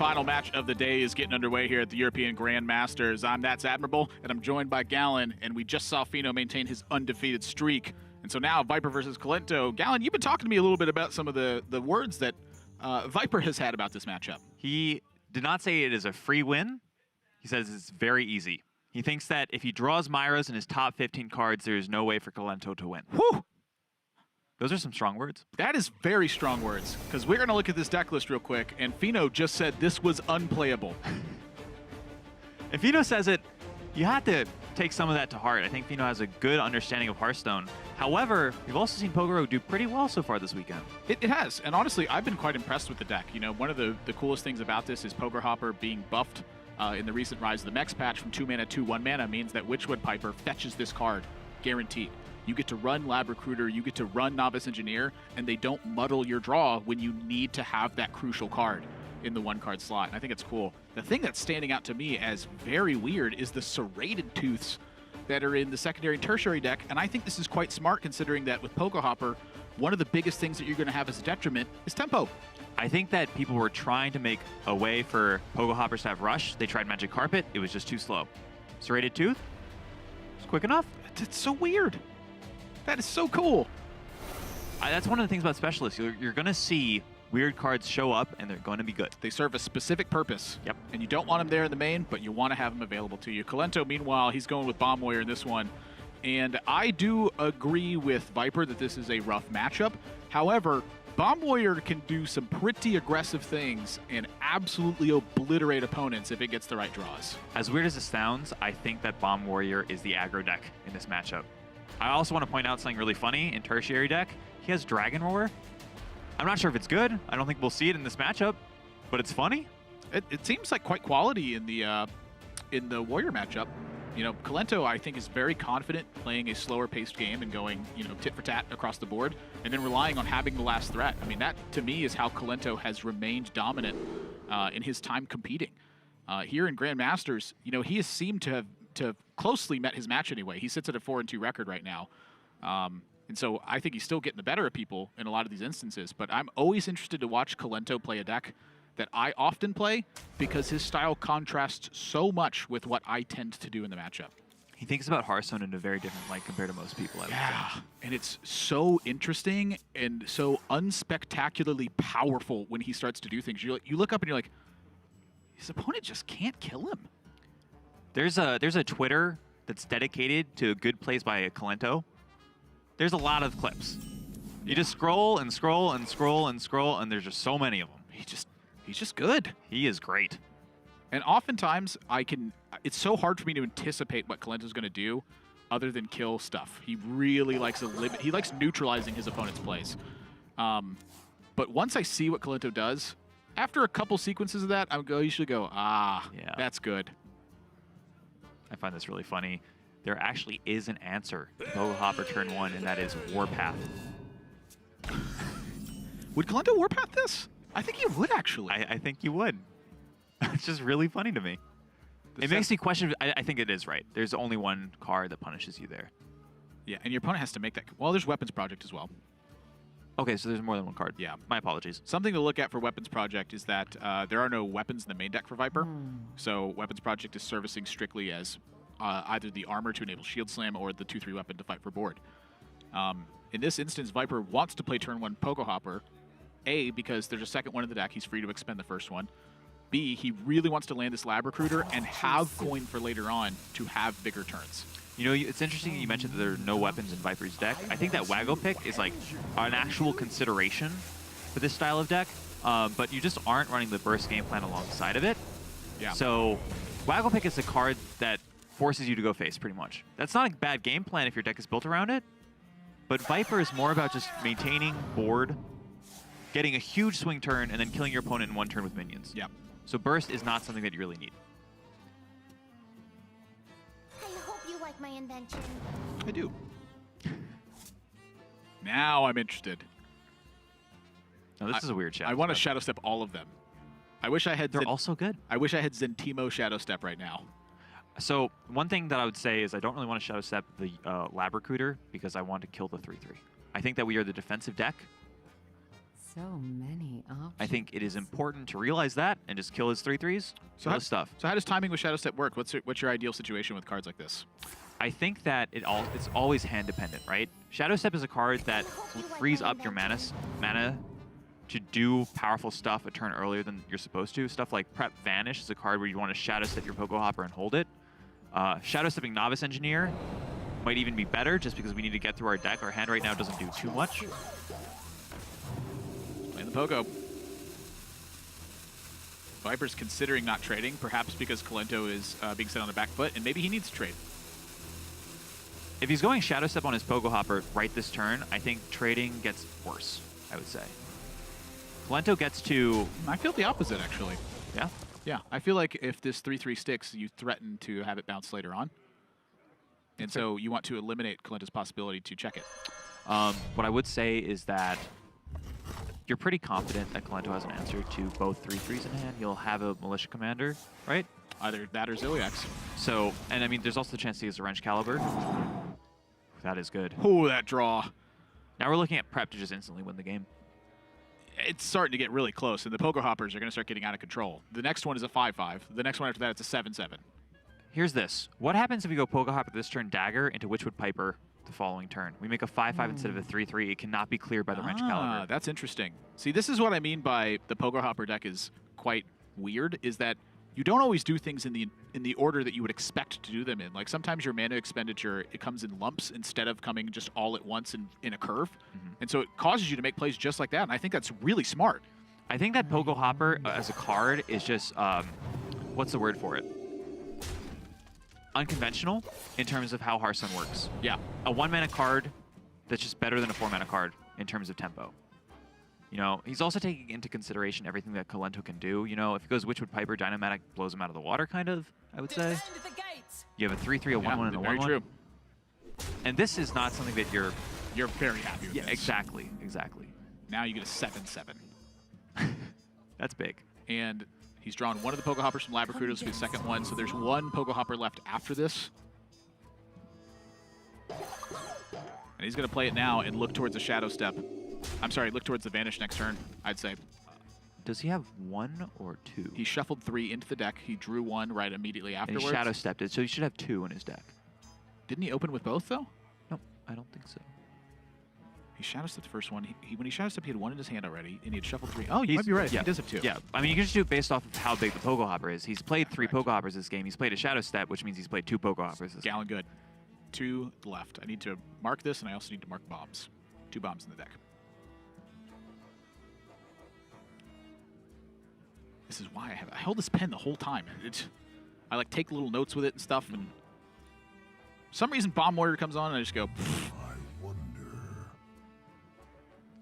final match of the day is getting underway here at the European Grandmasters. That's Admirable, and I'm joined by Gallon, and we just saw Fino maintain his undefeated streak. And so now Viper versus Kolento. Gallon, you've been talking to me a little bit about some of the words that Viper has had about this matchup. He did not say it is a free win. He says it's very easy. He thinks that if he draws Myras in his top 15 cards, there is no way for Kolento to win. Whew! Those are some strong words. That is very strong words, because we're going to look at this deck list real quick, and Fino just said this was unplayable. If Fino says it, you have to take some of that to heart. I think Fino has a good understanding of Hearthstone. However, we've also seen Pogoro do pretty well so far this weekend. It has, and honestly, I've been quite impressed with the deck. You know, one of the coolest things about this is Poker Hopper being buffed in the recent Rise of the Mechs patch from 2 mana to 1 mana means that Witchwood Piper fetches this card, guaranteed. You get to run Lab Recruiter, you get to run Novice Engineer, and they don't muddle your draw when you need to have that crucial card in the 1-card slot. And I think it's cool. The thing that's standing out to me as very weird is the Serrated Tooths that are in the secondary and tertiary deck, and I think this is quite smart considering that with Poker Hopper, one of the biggest things that you're going to have as a detriment is tempo. I think that people were trying to make a way for Pogo Hoppers to have Rush. They tried Magic Carpet. It was just too slow. Serrated Tooth? It's quick enough. It's so weird. That is so cool. That's one of the things about Specialists. You're going to see weird cards show up, and they're going to be good. They serve a specific purpose. Yep. And you don't want them there in the main, but you want to have them available to you. Kolento, meanwhile, he's going with Bomb Warrior in this one. And I do agree with Viper that this is a rough matchup. However, Bomb Warrior can do some pretty aggressive things and absolutely obliterate opponents if it gets the right draws. As weird as it sounds, I think that Bomb Warrior is the aggro deck in this matchup. I also want to point out something really funny in tertiary deck. He has Dragon Roar. I'm not sure if it's good. I don't think we'll see it in this matchup, but it's funny. It seems like quite quality in the Warrior matchup. You know, Kolento, I think, is very confident playing a slower-paced game and going, you know, tit for tat across the board, and then relying on having the last threat. I mean, that, to me, is how Kolento has remained dominant in his time competing. Here in Grandmasters, you know, he has seemed to have closely met his match anyway. He sits at a 4-2 record right now. And so I think he's still getting the better of people in a lot of these instances. But I'm always interested to watch Kolento play a deck that I often play because his style contrasts so much with what I tend to do in the matchup. He thinks about Hearthstone in a very different light compared to most people, I would say. And it's so interesting and so unspectacularly powerful when he starts to do things. You look up and you're like, his opponent just can't kill him. There's a Twitter that's dedicated to good plays by Kolento. There's a lot of clips. You just scroll and scroll and scroll and scroll, and there's just so many of them. He's just good. He is great. And oftentimes, it's so hard for me to anticipate what Kolento's going to do other than kill stuff. He really likes he likes neutralizing his opponent's plays. But once I see what Kolento does, after a couple sequences of that, I would usually go, yeah, that's good. I find this really funny. There actually is an answer to Pogo Hopper turn 1, and that is Warpath. Would Kolento Warpath this? I think he would, actually. I think you would. It's just really funny to me. It makes me question. I think it is right. There's only one card that punishes you there. Yeah, and your opponent has to make that. Well, there's Weapons Project as well. Okay, so there's more than one card. Yeah. My apologies. Something to look at for Weapons Project is that there are no weapons in the main deck for Viper. So Weapons Project is servicing strictly as either the armor to enable Shield Slam or the 2/3 weapon to fight for board. In this instance, Viper wants to play turn 1 Pogo Hopper. A, because there's a second one in the deck. He's free to expend the first one. B, he really wants to land this Lab Recruiter and have coin for later on to have bigger turns. You know, it's interesting you mentioned that there are no weapons in Viper's deck. I think that Waggle Pick is like an actual consideration for this style of deck, but you just aren't running the burst game plan alongside of it. Yeah. So Waggle Pick is a card that forces you to go face, pretty much. That's not a bad game plan if your deck is built around it, but Viper is more about just maintaining board, getting a huge swing turn, and then killing your opponent in 1 turn with minions. Yeah. So burst is not something that you really need. I hope you like my invention. I do. Now I'm interested. Now this is a weird shadow. I want to Shadow Step all of them. I wish I had. They're also good. I wish I had Zentimo Shadow Step right now. So one thing that I would say is I don't really want to Shadow Step the Lab Recruiter because I want to kill the 3/3. I think that we are the defensive deck. So many options. I think it is important to realize that and just kill his 3/3s. So Kill his stuff. So how does timing with Shadow Step work? What's your ideal situation with cards like this? I think that it's always hand dependent, right? Shadow Step is a card that frees up your mana to do powerful stuff a turn earlier than you're supposed to. Stuff like Prep Vanish is a card where you want to Shadow Step your Pogo Hopper and hold it. Shadow Stepping Novice Engineer might even be better just because we need to get through our deck. Our hand right now doesn't do too much. Playing the Pogo. Viper's considering not trading, perhaps because Kolento is being set on the back foot, and maybe he needs to trade. If he's going Shadow Step on his Pogo Hopper right this turn, I think trading gets worse, I would say. Kolento gets to... I feel the opposite, actually. Yeah? Yeah, I feel like if this 3/3 sticks, you threaten to have it bounce later on. And so you want to eliminate Kolento's possibility to check it. What I would say is that you're pretty confident that Kolento has an answer to both 3/3s in hand. You'll have a Militia Commander, right? Either that or Ziliax. So, and I mean, there's also the chance to use a Wrench Caliber. That is good. Oh, that draw. Now we're looking at Prep to just instantly win the game. It's starting to get really close, and the Pogo Hoppers are going to start getting out of control. The next one is a 5/5. The next one after that, it's a 7/7. Here's this. What happens if we go Pogo Hopper this turn, Dagger, into Witchwood Piper the following turn? We make a 5/5 instead of a 3/3. It cannot be cleared by the Wrench Caliber. That's interesting. See, this is what I mean by the Pogo Hopper deck is quite weird, is that you don't always do things in the order that you would expect to do them in. Like sometimes your mana expenditure, it comes in lumps instead of coming just all at once in a curve. And so it causes you to make plays just like that, and I think that's really smart. I think that Pogo Hopper as a card is just, what's the word for it? Unconventional in terms of how Hearthstone works. Yeah. A 1-mana card that's just better than a 4-mana card in terms of tempo. You know, he's also taking into consideration everything that Kolento can do. You know, if he goes Witchwood Piper, Dynamatic blows him out of the water, kind of, I would say. You have a 3/3, a 1/1, and a 1/1. Very true. And this is not something that you're very happy with. Yeah, this. exactly. Now you get a 7/7. That's big. And he's drawn one of the Pogo Hoppers from Lab Recruiters for the second one, so there's one Pogo Hopper left after this. And he's going to play it now and look towards a Shadow Step. I'm sorry, look towards the Vanish next turn, I'd say. Does he have 1 or 2? He shuffled 3 into the deck. He drew 1 right immediately And afterwards. he Shadow Stepped it, so he should have 2 in his deck. Didn't he open with both, though? No, I don't think so. He Shadow Stepped the first one. When he Shadow Stepped, he had 1 in his hand already, and he had shuffled 3. Oh, you might be right. Yeah. He does have 2. Yeah, I mean, you can just do it based off of how big the Pogo Hopper is. He's played 3 Pogo Hoppers this game. He's played a Shadow Step, which means he's played 2 Pogo Hoppers this game. Gallon good. 2 left. I need to mark this, and I also need to mark bombs. 2 bombs in the deck. This is why I hold this pen the whole time. I like take little notes with it and stuff, and for some reason Bomb Warrior comes on and I just go, pfft.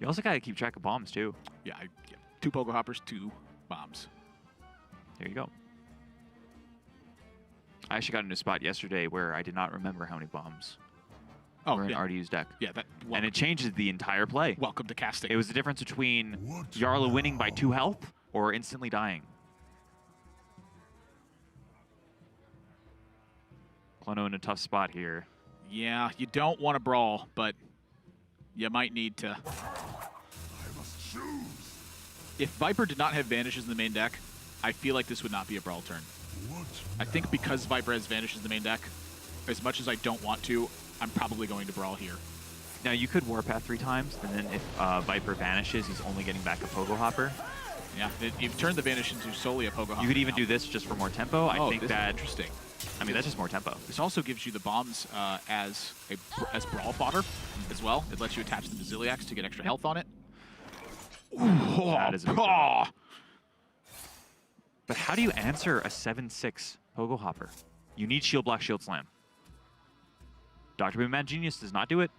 You also got to keep track of bombs, too. Yeah, 2 Pogo Hoppers, 2 bombs. There you go. I actually got a new spot yesterday where I did not remember how many bombs were in RDU's deck. Yeah, and it changes the entire play. Welcome to casting. It was the difference between Yarla winning by 2 health or instantly dying. Kolento in a tough spot here. Yeah, you don't want to brawl, but you might need to. If Viper did not have Vanishes in the main deck, I feel like this would not be a brawl turn. I think because Viper has Vanishes in the main deck, as much as I don't want to, I'm probably going to brawl here. Now, you could Warpath 3 times, and then if Viper vanishes, he's only getting back a Pogo Hopper. Yeah, you've turned the Vanish into solely a Pogo Hopper. You could even do this just for more tempo. I think this that is interesting. I mean, that's just more tempo. This also gives you the bombs as brawl fodder as well. It lets you attach them to Ziliax to get extra health on it. Ooh, that is a big draw. But how do you answer a 7/6 Pogo Hopper? You need Shield Block, Shield Slam. Dr. Boom Mad Genius does not do it.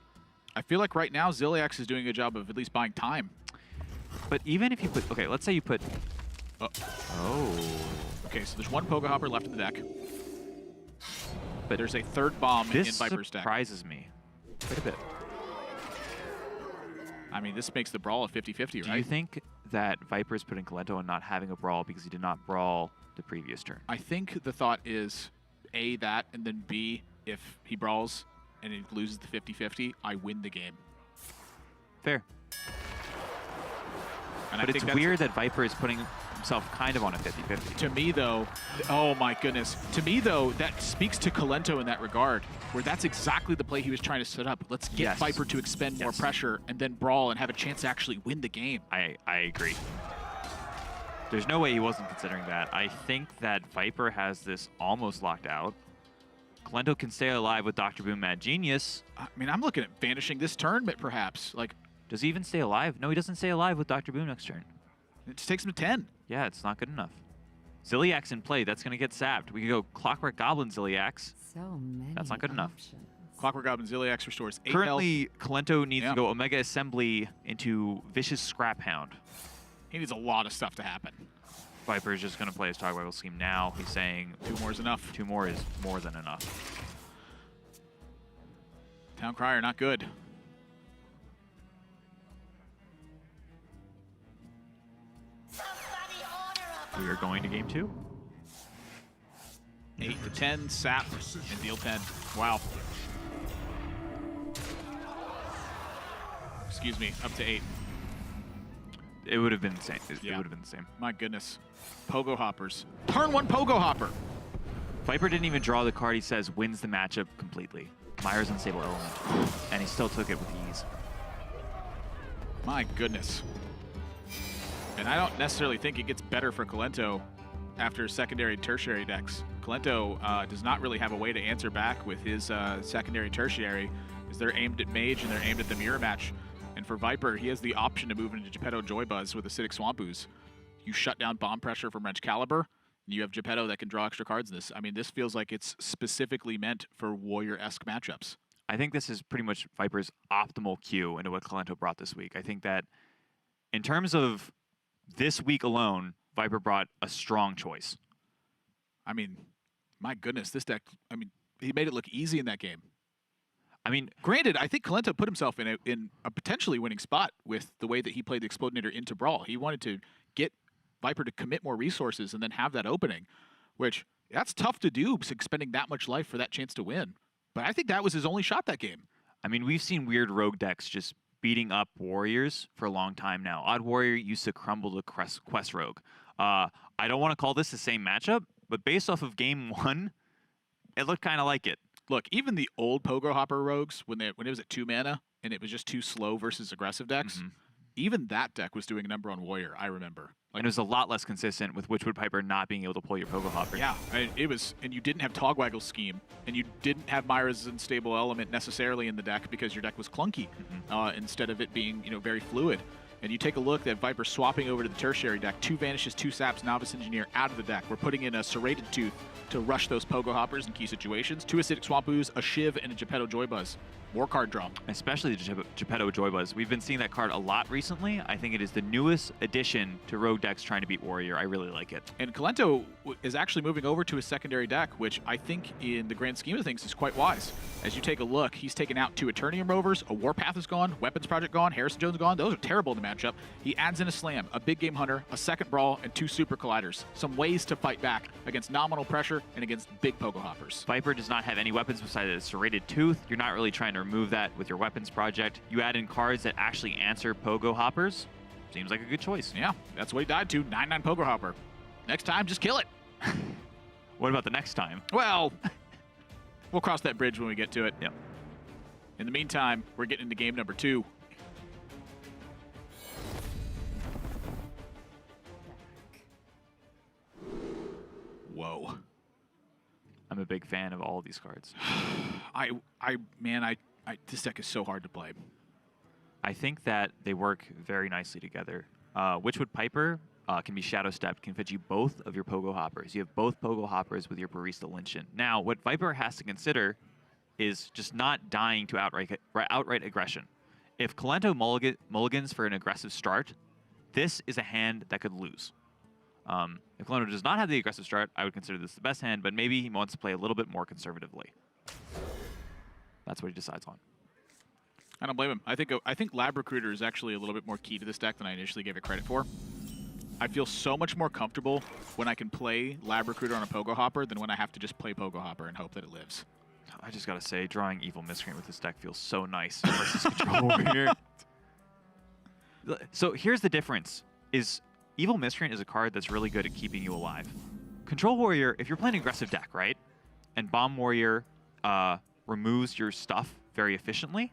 I feel like right now Ziliax is doing a job of at least buying time. But even if you put... Okay, let's say you put... Oh. Okay, so there's 1 Pogo Hopper left in the deck. But there's a 3rd bomb in Viper's deck. This surprises me quite a bit. I mean, this makes the brawl a 50-50, right? Do you think that Viper is putting Kolento and not having a brawl because he did not brawl the previous turn? I think the thought is, A, that, and then B, if he brawls and he loses the 50-50, I win the game. Fair. And But I it's think that's weird that Viper is putting himself kind of on a 50-50. To me, though, oh my goodness. To me, though, that speaks to Kolento in that regard, where that's exactly the play he was trying to set up. Let's get Yes. Viper to expend more pressure and then brawl and have a chance to actually win the game. I agree. There's no way he wasn't considering that. I think that Viper has this almost locked out. Kolento can stay alive with Dr. Boom Mad Genius. I mean, I'm looking at vanishing this turn, but perhaps. Like, Does he even stay alive? No, he doesn't stay alive with Dr. Boom next turn. it just takes him to 10. Yeah, it's not good enough. Zilliax in play. That's going to get sapped. We can go Clockwork Goblin Zilliax. So many That's not good enough. options. Clockwork Goblin Zilliax restores 8 Currently, health. Kolento needs Yeah. to go Omega Assembly into Vicious Scrap Hound. He needs a lot of stuff to happen. Viper is just going to play his Togwaggle scheme now. He's saying 2 more is enough. 2 more is more than enough. Town Crier, not good. We are going to game 2. 8 to 10, sap, and deal 10. Wow. Excuse me, up to 8. It would have been the same. It Yeah. would have been the same. My goodness. Pogo Hoppers. Turn 1 Pogo Hopper. Viper didn't even draw the card he says wins the matchup completely. Myra's Unstable Element. And he still took it with ease. My goodness. And I don't necessarily think it gets better for Kolento after secondary and tertiary decks. Kolento does not really have a way to answer back with his secondary tertiary, as they're aimed at Mage and they're aimed at the mirror match. And for Viper, he has the option to move into Geppetto Joybuzz with Acidic Swamp Ooze. You shut down Bomb Pressure from Wrench Caliber, and you have Geppetto that can draw extra cards in this. I mean, this feels like it's specifically meant for Warrior-esque matchups. I think this is pretty much Viper's optimal cue into what Kolento brought this week. I think that in terms of this week alone, Viper brought a strong choice. I mean, my goodness, this deck, I mean, he made it look easy in that game. I mean, Granted, I think Kolento put himself in a potentially winning spot with the way that he played the Explodinator into Brawl. He wanted to get Viper to commit more resources and then have that opening, which that's tough to do, expending that much life for that chance to win. But I think that was his only shot that game. I mean, we've seen weird rogue decks just beating up warriors for a long time now. Odd Warrior used to crumble to Quest Rogue. I don't want to call this the same matchup, but based off of game 1, it looked kind of like it. Look, even the old Pogo Hopper rogues, when it was at 2 mana and it was just too slow versus aggressive decks, even that deck was doing a number on Warrior, I remember. And it was a lot less consistent with Witchwood Piper not being able to pull your Pogo Hopper. Yeah, it was, and you didn't have Togwaggle Scheme, and you didn't have Myra's Unstable Element necessarily in the deck because your deck was clunky instead of it being, very fluid. And you take a look at Viper swapping over to the tertiary deck, 2 Vanishes, 2 Saps, Novice Engineer out of the deck. We're putting in a Serrated Tooth to rush those Pogo Hoppers in key situations, 2 Acidic Swamp Ooze, a Shiv, and a Geppetto Joybuzz. More card draw. Especially the Geppetto Joybuzz. We've been seeing that card a lot recently. I think it is the newest addition to rogue decks trying to beat Warrior. I really like it. And Kolento is actually moving over to his secondary deck, which I think in the grand scheme of things is quite wise. As you take a look, he's taken out 2 Eternium Rovers, a Warpath is gone, Weapons Project gone, Harrison Jones gone. Those are terrible in the matchup. He adds in a Slam, a Big Game Hunter, a second Brawl, and 2 Super Colliders. Some ways to fight back against nominal pressure and against big Pogo Hoppers. Viper does not have any weapons besides a Serrated Tooth. You're not really trying to remove that with your Weapons Project. You add in cards that actually answer Pogo Hoppers. Seems like a good choice. Yeah, that's what he died to, 9/9 Pogo Hopper. Next time, just kill it. What about the next time? Well, we'll cross that bridge when we get to it. Yep. In the meantime, we're getting into game number 2. Whoa. I'm a big fan of all of these cards. Man, this deck is so hard to play. I think that they work very nicely together. Witchwood Piper can be Shadow Stepped, can fit you both of your Pogo Hoppers. You have both Pogo Hoppers with your Barista Lynchant. Now, what Viper has to consider is just not dying to outright aggression. If Kolento mulligans for an aggressive start, this is a hand that could lose. If Kolento does not have the aggressive start, I would consider this the best hand, but maybe he wants to play a little bit more conservatively. That's what he decides on. I don't blame him. I think Lab Recruiter is actually a little bit more key to this deck than I initially gave it credit for. I feel so much more comfortable when I can play Lab Recruiter on a Pogo Hopper than when I have to just play Pogo Hopper and hope that it lives. I just gotta say, drawing Evil Miscreant with this deck feels so nice versus Control Warrior. So here's the difference. is Evil Miscreant is a card that's really good at keeping you alive. Control Warrior, if you're playing an aggressive deck, right, and Bomb Warrior removes your stuff very efficiently,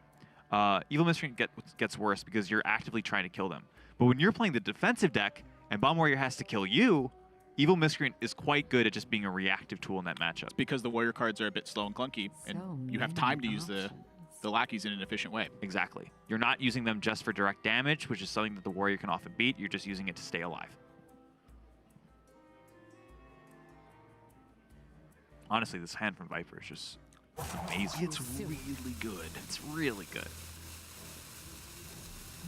Evil Miscreant gets worse because you're actively trying to kill them. But when you're playing the defensive deck and Bomb Warrior has to kill you, Evil Miscreant is quite good at just being a reactive tool in that matchup. It's because the warrior cards are a bit slow and clunky, and you have time to use the lackeys in an efficient way. Exactly. You're not using them just for direct damage, which is something that the warrior can often beat. You're just using it to stay alive. Honestly, this hand from Viper is just amazing. It's really good. It's really good.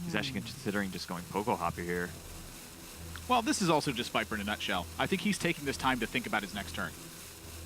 He's actually considering just going Pogo Hopper here. Well, this is also just Viper in a nutshell. I think he's taking this time to think about his next turn.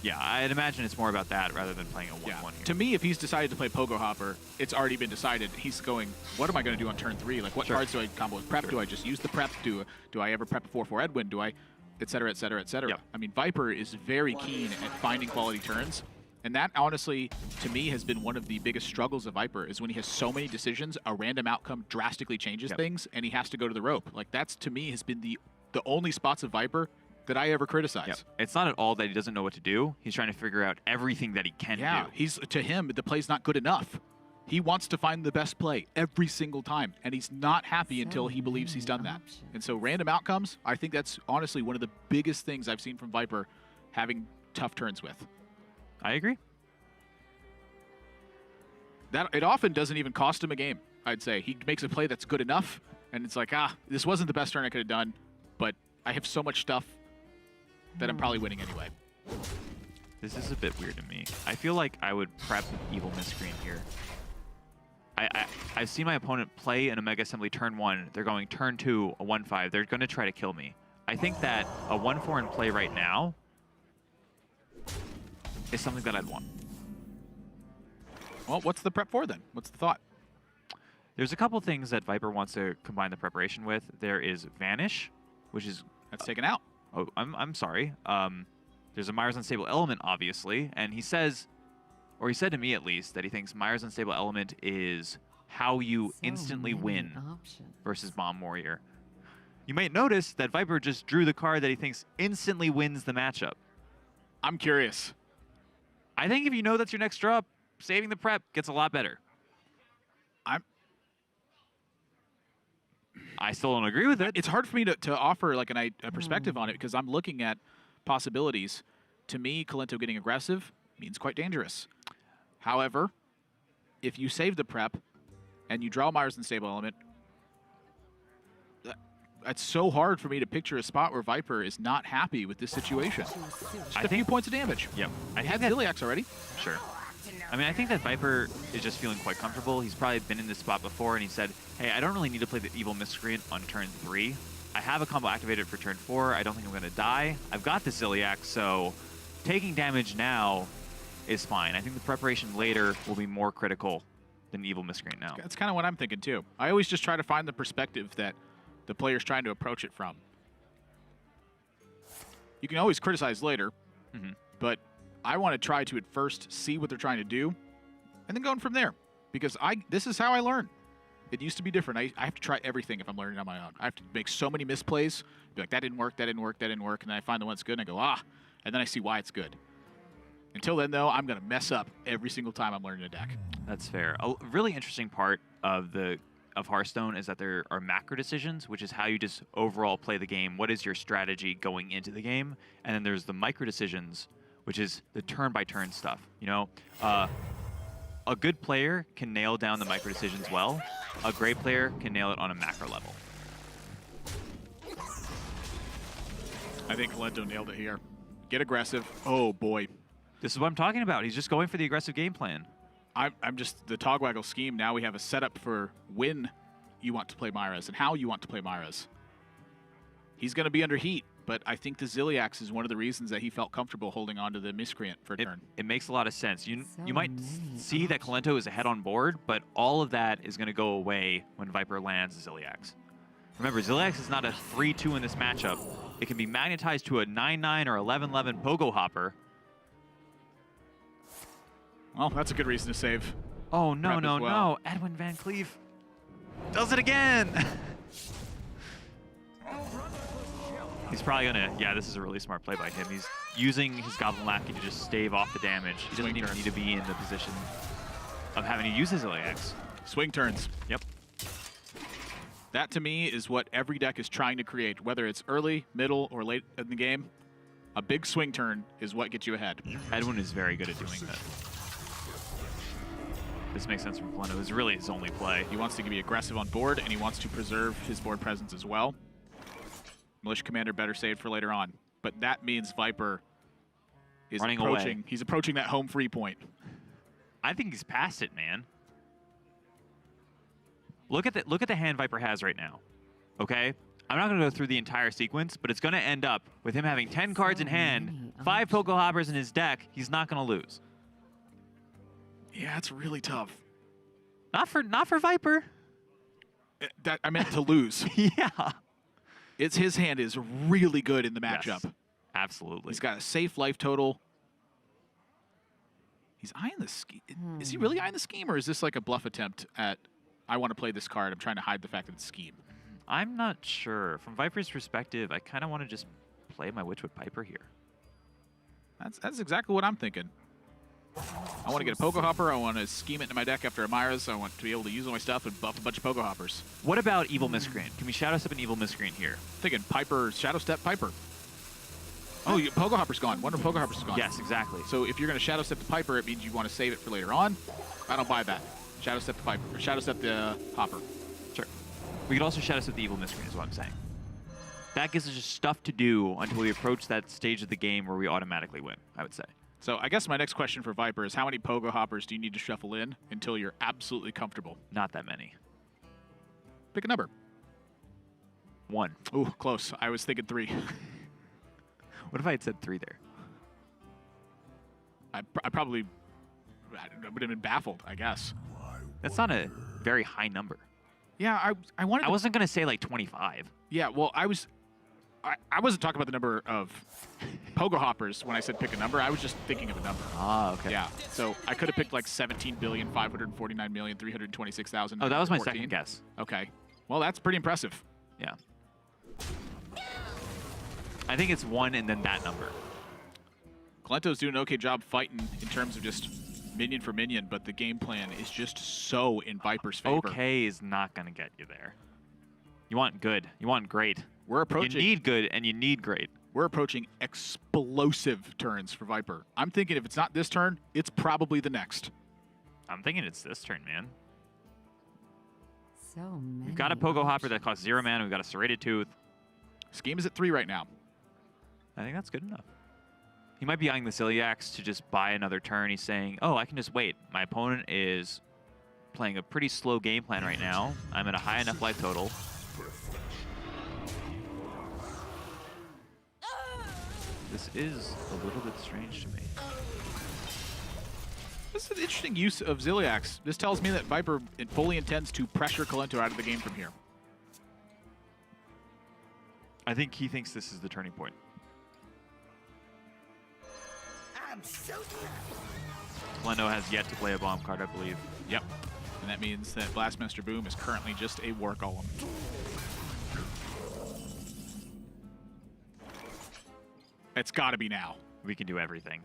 Yeah, I'd imagine it's more about that rather than playing a 1-1 here. To me, if he's decided to play Pogo Hopper, it's already been decided. He's going, what am I going to do on turn 3? Like, what cards do I combo with prep? Do I just use the prep? Do I ever prep a 4/4 Edwin? Do I, et cetera, et cetera, et cetera? Yep. I mean, Viper is very keen at finding quality turns. And that, honestly, to me, has been one of the biggest struggles of Viper, is when he has so many decisions, a random outcome drastically changes things, and he has to go to the rope. Like, that's, to me, has been the only spots of Viper that I ever criticize. Yep. It's not at all that he doesn't know what to do. He's trying to figure out everything that he can do. To him, the play's not good enough. He wants to find the best play every single time, and he's not happy until he believes he's done that. And so random outcomes, I think that's honestly one of the biggest things I've seen from Viper having tough turns with. I agree. That it often doesn't even cost him a game, I'd say. He makes a play that's good enough, and it's like, this wasn't the best turn I could have done, but I have so much stuff that I'm probably winning anyway. This is a bit weird to me. I feel like I would prep Evil Miscreant here. I've seen my opponent play an Omega Assembly turn 1. They're going turn 2, a 1/5. They're going to try to kill me. I think that a 1/4 in play right now is something that I'd want. Well, what's the prep for then? What's the thought? There's a couple things that Viper wants to combine the preparation with. There is Vanish, which is... That's taken out. Oh, I'm sorry. There's a Myra's Unstable Element, obviously, and he says, or he said to me at least, that he thinks Myra's Unstable Element is how you instantly win versus Bomb Warrior. You might notice that Viper just drew the card that he thinks instantly wins the matchup. I'm curious. I think if you know that's your next draw, saving the prep gets a lot better. I still don't agree with it. It's hard for me to offer like a perspective on it because I'm looking at possibilities. To me, Kolento getting aggressive means quite dangerous. However, if you save the prep and you draw Myra's Unstable Element, it's so hard for me to picture a spot where Viper is not happy with this situation. Just a few points of damage. Yep. I had Ziliax already. Sure. I mean, I think that Viper is just feeling quite comfortable. He's probably been in this spot before, and he said, hey, I don't really need to play the Evil Miscreant on turn 3. I have a combo activated for turn 4. I don't think I'm going to die. I've got the Ziliax, so taking damage now is fine. I think the preparation later will be more critical than Evil Miscreant now. That's kind of what I'm thinking, too. I always just try to find the perspective that the player's trying to approach it from. You can always criticize later, but I want to try to at first see what they're trying to do and then going from there, because this is how I learn. It used to be different. I have to try everything if I'm learning on my own. I have to make so many misplays, be like, that didn't work, that didn't work, that didn't work, and then I find the one that's good, and I go, and then I see why it's good. Until then, though, I'm going to mess up every single time I'm learning a deck. That's fair. A really interesting part of Hearthstone is that there are macro decisions, which is how you just overall play the game. What is your strategy going into the game? And then there's the micro decisions, which is the turn-by-turn stuff. You know, a good player can nail down the micro decisions well. A great player can nail it on a macro level. I think Kolento nailed it here. Get aggressive. Oh, boy. This is what I'm talking about. He's just going for the aggressive game plan. I'm just the Togwaggle scheme. Now we have a setup for when you want to play Myra's and how you want to play Myra's. He's going to be under heat, but I think the Ziliax is one of the reasons that he felt comfortable holding on to the Miscreant for a turn. It makes a lot of sense. You might see that Kolento is ahead on board, but all of that is going to go away when Viper lands Ziliax. Remember, Ziliax is not a 3-2 in this matchup. It can be magnetized to a 9-9 or 11-11 Pogo Hopper. Well, that's a good reason to save. Oh, no. Edwin Van Cleef does it again. He's probably gonna, yeah, this is a really smart play by him. He's using his Goblin Lackey to just stave off the damage. He doesn't even need to be in the position of having to use his LAX. Swing turns. Yep. That, to me, is what every deck is trying to create, whether it's early, middle, or late in the game. A big swing turn is what gets you ahead. Edwin is very good at doing that. This makes sense from Kolento. It's really his only play. He wants to be aggressive on board, and he wants to preserve his board presence as well. Militia Commander better saved for later on. But that means Viper is running approaching. away. He's approaching that home free point. I think he's past it, man. Look at the hand Viper has right now. Okay? I'm not going to go through the entire sequence, but it's going to end up with him having 10 cards in hand, 5 Pogo Hoppers in his deck. He's not going to lose. Yeah, it's really tough. Not for Viper. That I meant to lose. Yeah. It's his hand is really good in the matchup. Yes, absolutely. He's got a safe life total. He's eyeing the scheme. Is he really eyeing the scheme, or is this like a bluff attempt at, I want to play this card, I'm trying to hide the fact that it's scheme? I'm not sure. From Viper's perspective, I kind of want to just play my Witchwood Piper here. That's exactly what I'm thinking. I want to get a Pogo Hopper. I want to scheme it into my deck after Amira's. I want to be able to use all my stuff and buff a bunch of Pogo Hoppers. What about Evil Miscreant? Can we Shadow Step an Evil Miscreant here? Thinking Piper, Shadow Step Piper. Oh, Pogo Hopper's gone. One of the Pogo Hoppers is gone. Yes, exactly. So if you're going to Shadow Step the Piper, it means you want to save it for later on. I don't buy that. Shadow Step the Piper, or Shadow Step the Hopper. Sure. We could also Shadow Step the Evil Miscreant is what I'm saying. That gives us just stuff to do until we approach that stage of the game where we automatically win, I would say. So I guess my next question for Viper is how many Pogo Hoppers do you need to shuffle in until you're absolutely comfortable? Not that many. Pick a number. 1. Ooh, close. I was thinking 3. What if I had said 3 there? I probably would have been baffled, I guess. That's not a very high number. Yeah, I wanted I wasn't going to say like 25. Yeah, well, I wasn't talking about the number of Pogo Hoppers when I said pick a number. I was just thinking of a number. Ah, okay. Yeah, so I could have picked like 17,549,326,000. Oh, that was my second guess. Okay. Well, that's pretty impressive. Yeah. I think it's 1 and then that number. Kolento's doing an okay job fighting in terms of just minion for minion, but the game plan is just so in Viper's favor. Okay is not going to get you there. You want good. You want great. We're approaching. You need good and you need great. We're approaching explosive turns for Viper. I'm thinking if it's not this turn, it's probably the next. I'm thinking it's this turn, man. So many. We've got a Pogo Hopper that costs 0 mana. We've got a Serrated Tooth. Scheme is at 3 right now. I think that's good enough. He might be eyeing the Celiax to just buy another turn. He's saying, oh, I can just wait. My opponent is playing a pretty slow game plan right now. I'm at a high enough life total. This is a little bit strange to me. This is an interesting use of Ziliax. This tells me that Viper fully intends to pressure Kolento out of the game from here. I think he thinks this is the turning point. Kolento has yet to play a bomb card, I believe. Yep. And that means that Blastmaster Boom is currently just a war golem. It's got to be now. We can do everything.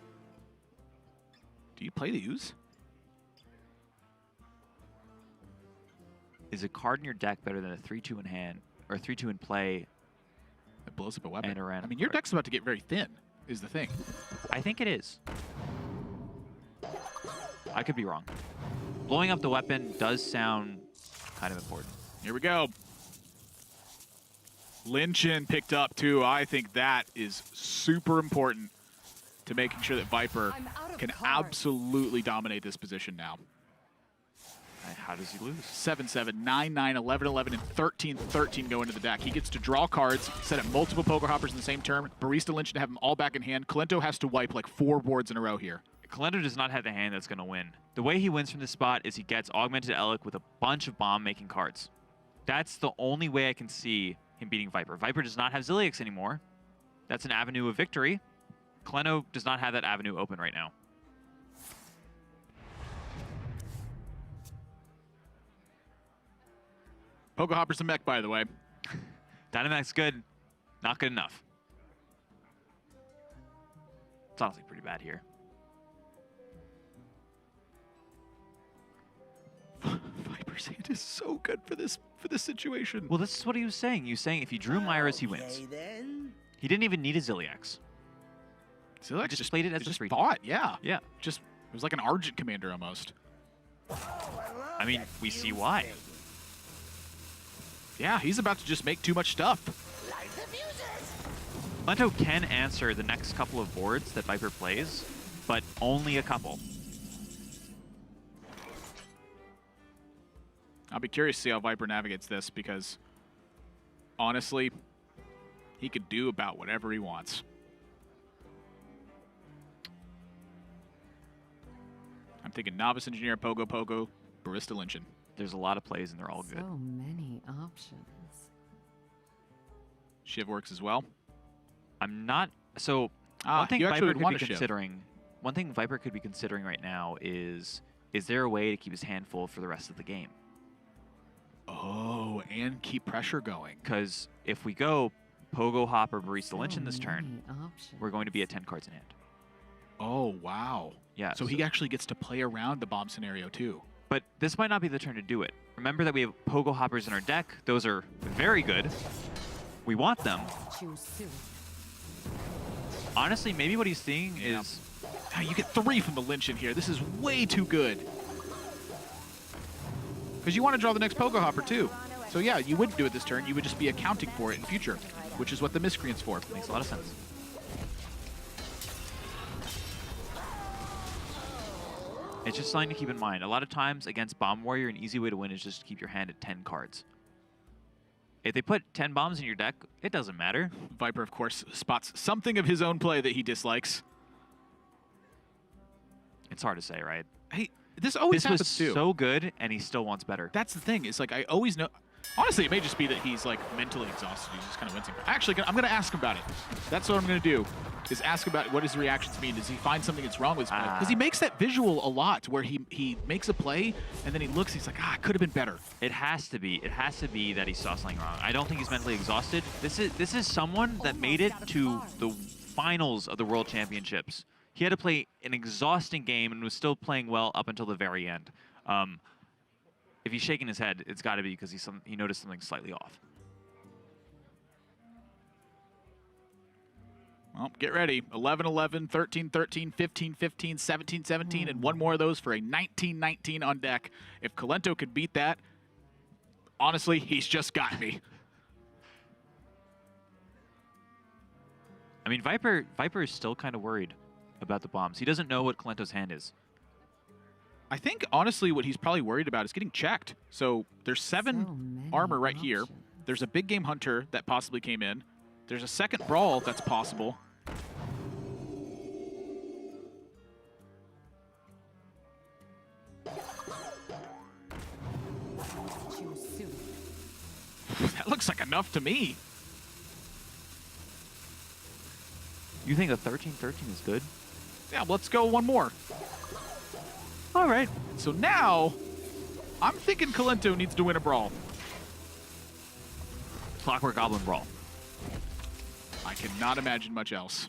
Do you play the use? Is a card in your deck better than a 3-2 in hand, or a 3-2 in play? It blows up a weapon. And a random I mean, your card. deck's about to get very thin, is the thing. I think it is. I could be wrong. Blowing up the weapon does sound kind of important. Here we go. Lynchin picked up, too. I think that is super important to making sure that Viper can absolutely dominate this position now. How does he lose? 7-7, 9-9, 11-11, and 13-13 go into the deck. He gets to draw cards, set up multiple Poker Hoppers in the same turn, Barista Lynch to have them all back in hand. Kolento has to wipe like 4 boards in a row here. Kolento does not have the hand that's going to win. The way he wins from this spot is he gets Augmented Elic with a bunch of bomb-making cards. That's the only way I can see him beating Viper. Viper does not have Ziliax anymore. That's an avenue of victory. Kolento does not have that avenue open right now. Poker Hopper's a mech, by the way. Dynamac's good. Not good enough. It's honestly pretty bad here. Viper's hand is so good for this situation. Well, this is what he was saying. He was saying if he drew Myras, he wins. Then. He didn't even need a Zilliax. Zilliax Just played it as a just 3. bought, yeah. Yeah. Just it was like an Argent commander almost. I mean, we see why. Yeah, he's about to just make too much stuff. Light the fuses. Kolento can answer the next couple of boards that Viper plays, but only a couple. I'll be curious to see how Viper navigates this because, honestly, he could do about whatever he wants. I'm thinking Novice Engineer, Pogo Pogo, Barista Lynchin. There's a lot of plays, and they're all good. So many options. Shiv works as well. I'm not... So, Ah, one thing you actually Viper would could want be a Shiv. considering... One thing Viper could be considering right now is there a way to keep his hand full for the rest of the game? Oh, and keep pressure going. Because if we go Pogo Hop or Barista Lynchin this many turn, options. we're going to be at 10 cards in hand. Oh, wow. Yeah. So he actually gets to play around the bomb scenario, too. But this might not be the turn to do it. Remember that we have Pogo Hoppers in our deck. Those are very good. We want them. Choose soon. Honestly, maybe what he's seeing Yeah. is... Ah, you get 3 from the Lynchin here. This is way too good. Because you want to draw the next Pogo Hopper, too. So yeah, you wouldn't do it this turn. You would just be accounting for it in future, which is what the Miscreant's for. Makes a lot of sense. It's just something to keep in mind. A lot of times against Bomb Warrior, an easy way to win is just to keep your hand at 10 cards. If they put 10 bombs in your deck, it doesn't matter. Viper, of course, spots something of his own play that he dislikes. It's hard to say, right? Hey, this always This was happens, too. so good, and he still wants better. That's the thing. It's like I always know. Honestly, it may just be that he's like mentally exhausted. He's just kind of wincing. Actually, I'm going to ask him about it. That's what I'm going to do. Is ask about what his reactions mean. Does he find something that's wrong with his play? Because he makes that visual a lot, where he makes a play and then he looks. He's like, ah, it could have been better. It has to be. It has to be that he saw something wrong. I don't think he's mentally exhausted. This is someone that made it to the finals of the World Championships. He had to play an exhausting game and was still playing well up until the very end. If he's shaking his head, it's got to be because he noticed something slightly off. Well, get ready. 11-11, 13-13, 15-15, 17-17, and one more of those for a 19-19 on deck. If Kolento could beat that, honestly, he's just got me. I mean, Viper is still kind of worried about the bombs. He doesn't know what Kolento's hand is. I think, honestly, what he's probably worried about is getting checked. So there's 7 So many armor right here. options. There's a big game hunter that possibly came in. There's a second brawl that's possible. Choose soon. That looks like enough to me. You think a 13-13 is good? Yeah, let's go one more. All right. So now, I'm thinking Kolento needs to win a brawl. Clockwork Goblin Brawl. I cannot imagine much else.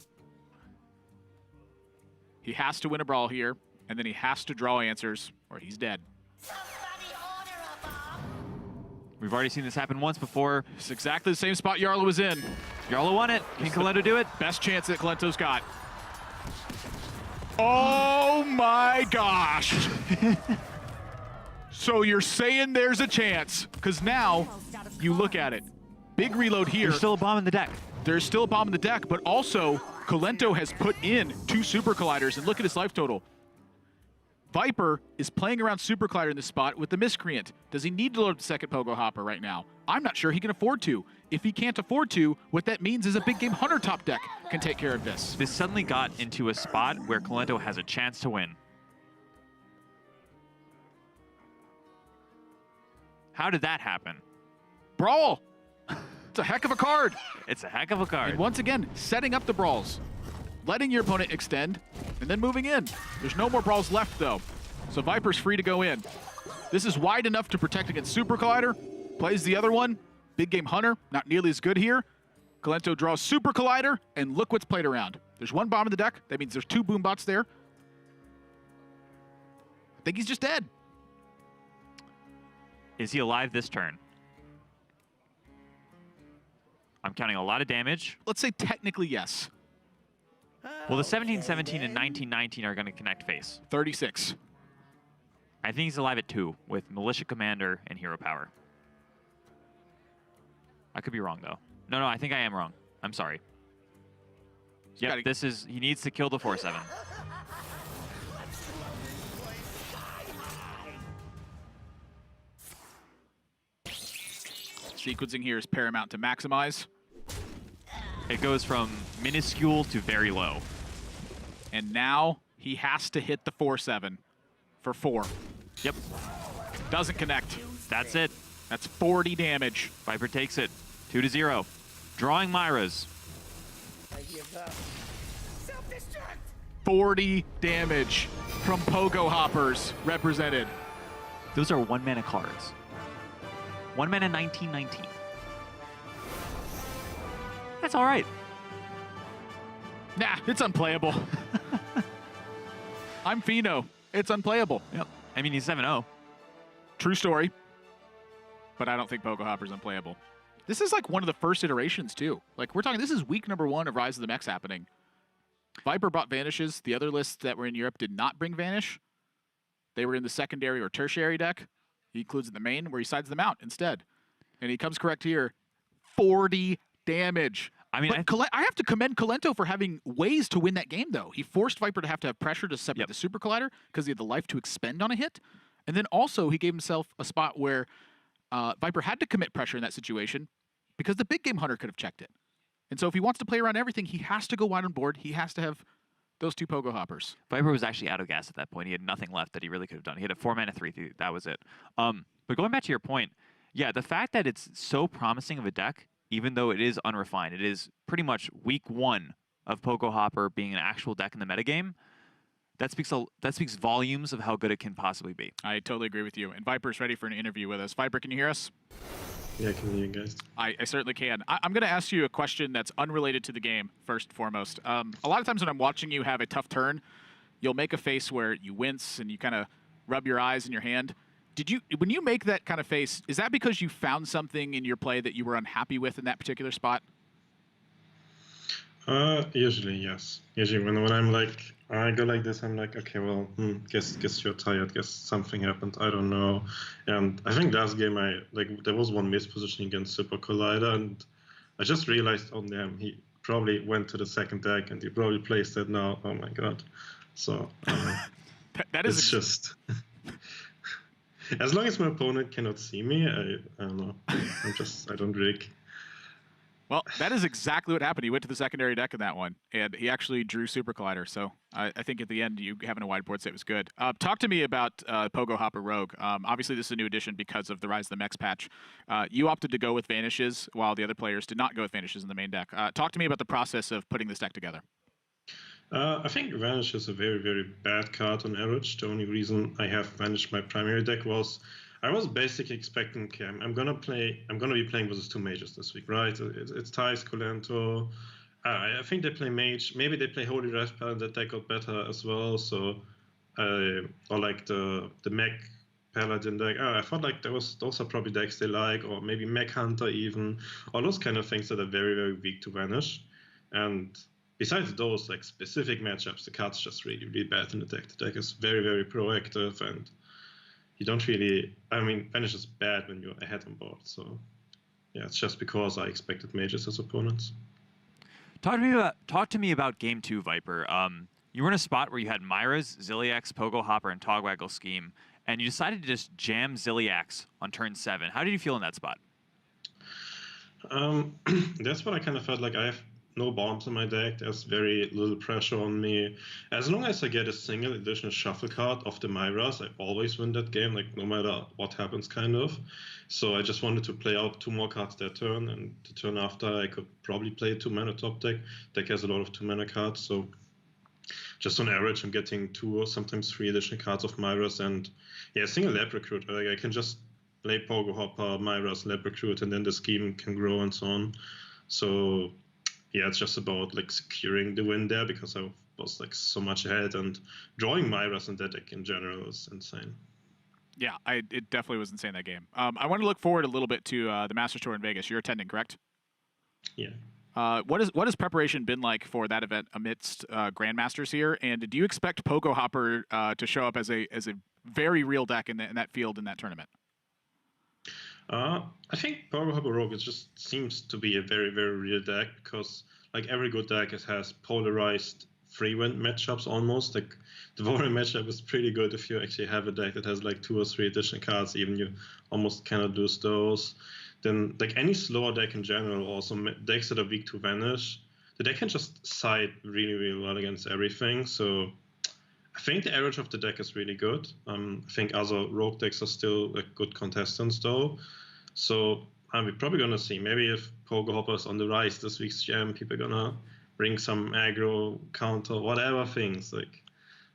He has to win a brawl here, and then he has to draw answers, or he's dead. Somebody order a bomb. We've already seen this happen once before. It's exactly the same spot Yarla was in. Yarla won it. Can Kolento do it? Best chance that Kolento's got. Oh my gosh! So you're saying there's a chance, because now you look at it. Big reload here. There's still a bomb in the deck. There's still a bomb in the deck, but also Kolento has put in 2 Super Colliders, and look at his life total. Viper is playing around Super Collider in this spot with the Miscreant. Does he need to load the second Pogo Hopper right now? I'm not sure he can afford to. If he can't afford to, what that means is a big game Hunter top deck can take care of this. This suddenly got into a spot where Kolento has a chance to win. How did that happen? Brawl! It's a heck of a card. It's a heck of a card. And once again, setting up the brawls. Letting your opponent extend, and then moving in. There's no more brawls left, though. So Viper's free to go in. This is wide enough to protect against Super Collider. Plays the other one. Big Game Hunter, not nearly as good here. Kolento draws Super Collider, and look what's played around. There's one bomb in the deck. That means there's 2 boom bots there. I think he's just dead. Is he alive this turn? I'm counting a lot of damage. Let's say technically yes. Well, the 17-17 and 19-19 are going to connect face. 36. I think he's alive at 2 with Militia Commander and Hero Power. I could be wrong, though. No, I think I am wrong. I'm sorry. Yep, this is... He needs to kill the 4-7. Sequencing here is paramount to maximize. It goes from minuscule to very low. And now he has to hit the 4-7 for 4. Yep. Doesn't connect. That's it. That's 40 damage. Viper takes it. 2-0. Drawing Myras. I give up. Self-destruct! 40 damage from Pogo Hoppers represented. Those are 1-mana cards. 1 mana 19-19. That's all right. Nah, it's unplayable. I'm Fino. It's unplayable. Yep. I mean, he's 7-0. True story. But I don't think Pogo Hopper's unplayable. This is like one of the first iterations, too. Like, we're talking, this is week number 1 of Rise of the Mechs happening. Viper brought Vanishes. The other lists that were in Europe did not bring Vanish. They were in the secondary or tertiary deck. He includes in the main, where he sides them out instead. And he comes correct here. 40 damage. I mean, I have to commend Kolento for having ways to win that game, though. He forced Viper to have pressure to separate the Super Collider because he had the life to expend on a hit. And then also he gave himself a spot where Viper had to commit pressure in that situation because the Big Game Hunter could have checked it. And so if he wants to play around everything, he has to go wide on board. He has to have those 2 Pogo Hoppers. Viper was actually out of gas at that point. He had nothing left that he really could have done. He had a 4-mana 3/3. That was it. But going back to your point, yeah, the fact that it's so promising of a deck, even though it is unrefined, it is pretty much week 1 of Pogo Hopper being an actual deck in the metagame. That speaks volumes of how good it can possibly be. I totally agree with you. And Viper's ready for an interview with us. Viper, can you hear us? Yeah, I can hear you guys. I certainly can. I'm going to ask you a question that's unrelated to the game, first and foremost. A lot of times when I'm watching you have a tough turn, you'll make a face where you wince and you kind of rub your eyes in your hand. When you make that kind of face, is that because you found something in your play that you were unhappy with in that particular spot? Usually, yes. Usually when I'm like, I go like this, I'm like, okay, well, guess you're tired, guess something happened, I don't know. And I think last game, there was one mispositioning against Super Collider, and I just realized, oh damn, he probably went to the second deck, and he probably placed it now, oh my god. So, that is just... As long as my opponent cannot see me, I don't know. I don't rig. Well, that is exactly what happened. He went to the secondary deck in that one, and he actually drew Super Collider. So I think at the end, you having a wide board set was good. Talk to me about Pogo Hopper Rogue. Obviously, this is a new addition because of the Rise of the Mechs patch. You opted to go with Vanishes, while the other players did not go with Vanishes in the main deck. Talk to me about the process of putting this deck together. I think Vanish is a very, very bad card on average. The only reason I have Vanish my primary deck was I was basically expecting, okay, I'm gonna be playing versus 2 mages this week, right? It's Thais, Kolento. I think they play mage. Maybe they play Holy Raspberry. That deck got better as well. So, or like the mech paladin deck. I thought like those are probably decks they like, or maybe mech hunter even, all those kind of things that are very, very weak to Vanish. And besides those like specific matchups, the card's just really, really bad in the deck. The deck is very, very proactive, and you don't really... I mean, Vanish is bad when you're ahead on board. So, yeah, it's just because I expected mages as opponents. Talk to me about Game 2, Viper. You were in a spot where you had Myras, Zilliax, Pogo Hopper, and Togwaggle Scheme, and you decided to just jam Zilliax on turn 7. How did you feel in that spot? That's what I kind of felt like. I have no bombs in my deck. There's very little pressure on me. As long as I get a single additional shuffle card of the Myras, I always win that game, like no matter what happens, kind of. So I just wanted to play out 2 more cards that turn, and the turn after I could probably play a 2-mana top deck. Deck has a lot of 2-mana cards, so just on average, I'm getting 2 or sometimes 3 additional cards of Myras, and yeah, single lab recruit. Like I can just play Pogo Hopper, Myra's Lab Recruit, and then the scheme can grow and so on. So yeah, it's just about like securing the win there because I was like so much ahead, and drawing Myra's in that deck in general is insane. Yeah, it definitely was insane that game. I want to look forward a little bit to the Masters Tour in Vegas. You're attending, correct? Yeah. What has preparation been like for that event amidst Grandmasters here? And do you expect Pogo Hopper to show up as a very real deck in that field in that tournament? I think Pogo Hopper Rogue just seems to be a very, very real deck because like every good deck has polarized free-win matchups almost. Like the Warrior matchup is pretty good if you actually have a deck that has like 2 or 3 additional cards, even you almost cannot lose those. Then like any slower deck in general, also decks that are weak to Vanish, the deck can just side really, really well against everything. So I think the average of the deck is really good. I think other rogue decks are still like good contestants though. So we're probably gonna see maybe if Pogo Hopper is on the rise this week's jam, people are gonna bring some aggro, counter, whatever things. Like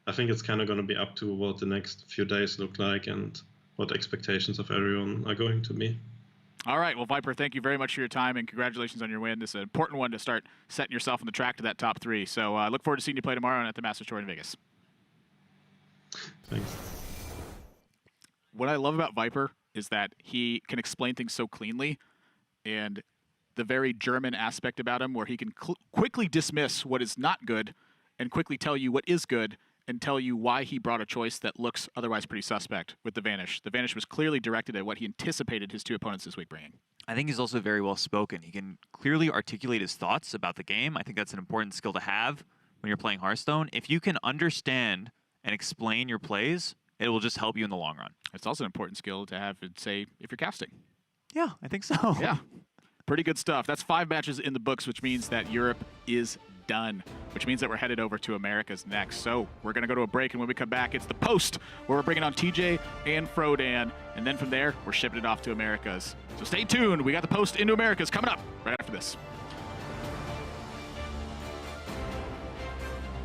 I think it's kind of gonna be up to what the next few days look like and what expectations of everyone are going to be. All right. Well, Viper, thank you very much for your time, and congratulations on your win. This is an important one to start setting yourself on the track to that top 3. So I look forward to seeing you play tomorrow at the Masters Tour in Vegas. Thanks. What I love about Viper is that he can explain things so cleanly, and the very German aspect about him where he can quickly dismiss what is not good and quickly tell you what is good and tell you why he brought a choice that looks otherwise pretty suspect with the Vanish. The Vanish was clearly directed at what he anticipated his 2 opponents this week bringing. I think he's also very well spoken. He can clearly articulate his thoughts about the game. I think that's an important skill to have when you're playing Hearthstone. If you can understand and explain your plays, it will just help you in the long run. It's also an important skill to have, say, if you're casting. Yeah, I think so. Yeah. Pretty good stuff. That's 5 matches in the books, which means that Europe is done, which means that we're headed over to Americas next. So we're going to go to a break, and when we come back, it's the post, where we're bringing on TJ and Frodan, and then from there, we're shipping it off to Americas. So stay tuned. We got the post into Americas coming up right after this.